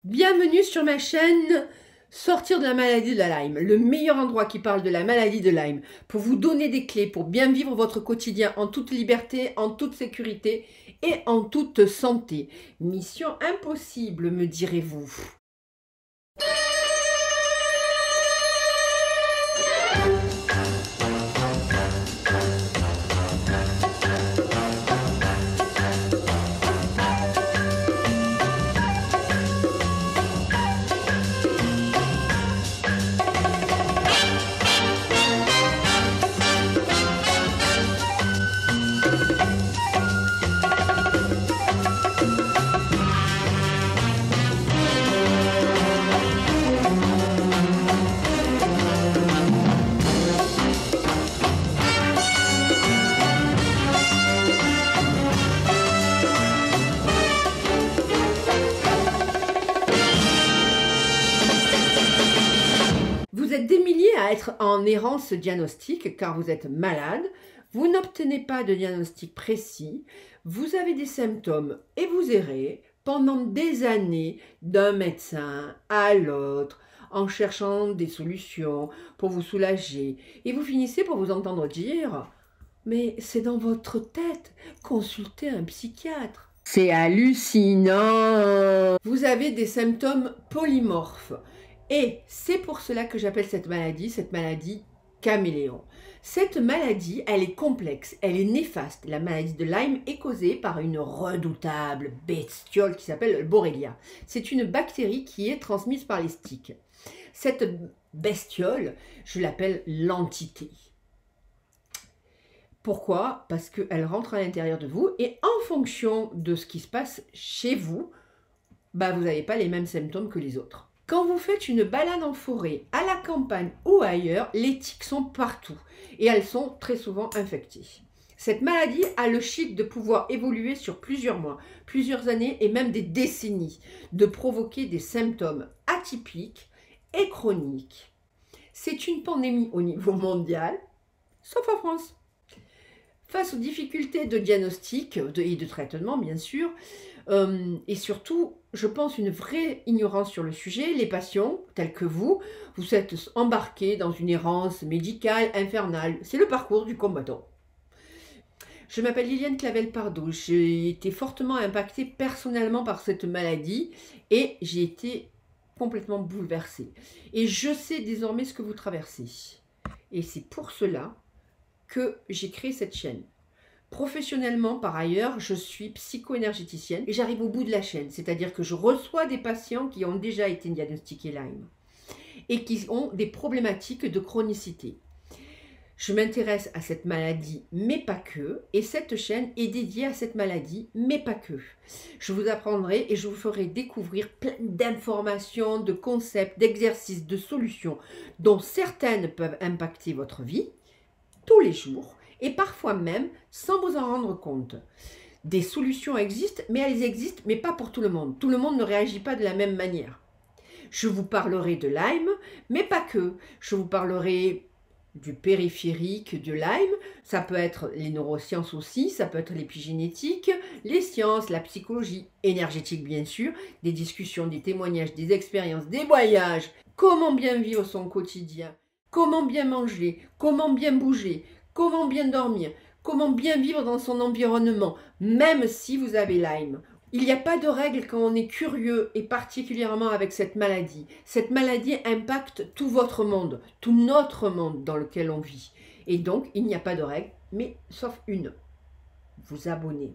Bienvenue sur ma chaîne Sortir de la maladie de la Lyme, le meilleur endroit qui parle de la maladie de Lyme, pour vous donner des clés pour bien vivre votre quotidien en toute liberté, en toute sécurité et en toute santé. Mission impossible, me direz-vous. Vous êtes des milliers à être en errance diagnostique car vous êtes malade, vous n'obtenez pas de diagnostic précis, vous avez des symptômes et vous errez pendant des années d'un médecin à l'autre en cherchant des solutions pour vous soulager et vous finissez par vous entendre dire « mais c'est dans votre tête, consultez un psychiatre ». C'est hallucinant. Vous avez des symptômes polymorphes. Et c'est pour cela que j'appelle cette maladie caméléon. Cette maladie, elle est complexe, elle est néfaste. La maladie de Lyme est causée par une redoutable bestiole qui s'appelle le Borrelia. C'est une bactérie qui est transmise par les tiques. Cette bestiole, je l'appelle l'entité. Pourquoi? Parce qu'elle rentre à l'intérieur de vous et en fonction de ce qui se passe chez vous, vous n'avez pas les mêmes symptômes que les autres. Quand vous faites une balade en forêt, à la campagne ou ailleurs, les tiques sont partout et elles sont très souvent infectées. Cette maladie a le chic de pouvoir évoluer sur plusieurs mois, plusieurs années et même des décennies, de provoquer des symptômes atypiques et chroniques. C'est une pandémie au niveau mondial, sauf en France. Face aux difficultés de diagnostic et de traitement, bien sûr, et surtout, je pense, une vraie ignorance sur le sujet, les patients, tels que vous êtes embarqués dans une errance médicale infernale. C'est le parcours du combattant. Je m'appelle Liliane Clavel-Pardo. J'ai été fortement impactée personnellement par cette maladie et j'ai été complètement bouleversée. Et je sais désormais ce que vous traversez. Et c'est pour cela que j'ai créé cette chaîne. Professionnellement, par ailleurs, je suis psycho-énergéticienne et j'arrive au bout de la chaîne, c'est-à-dire que je reçois des patients qui ont déjà été diagnostiqués Lyme et qui ont des problématiques de chronicité. Je m'intéresse à cette maladie, mais pas que, et cette chaîne est dédiée à cette maladie, mais pas que. Je vous apprendrai et je vous ferai découvrir plein d'informations, de concepts, d'exercices, de solutions, dont certaines peuvent impacter votre vie tous les jours, et parfois même sans vous en rendre compte. Des solutions existent, mais elles existent, mais pas pour tout le monde. Tout le monde ne réagit pas de la même manière. Je vous parlerai de Lyme, mais pas que. Je vous parlerai du périphérique de Lyme, ça peut être les neurosciences aussi, ça peut être l'épigénétique, les sciences, la psychologie, énergétique bien sûr, des discussions, des témoignages, des expériences, des voyages, comment bien vivre son quotidien, comment bien manger, comment bien bouger, comment bien dormir, comment bien vivre dans son environnement, même si vous avez Lyme. Il n'y a pas de règle quand on est curieux et particulièrement avec cette maladie. Cette maladie impacte tout votre monde, tout notre monde dans lequel on vit. Et donc, il n'y a pas de règle, mais sauf une. Vous abonner.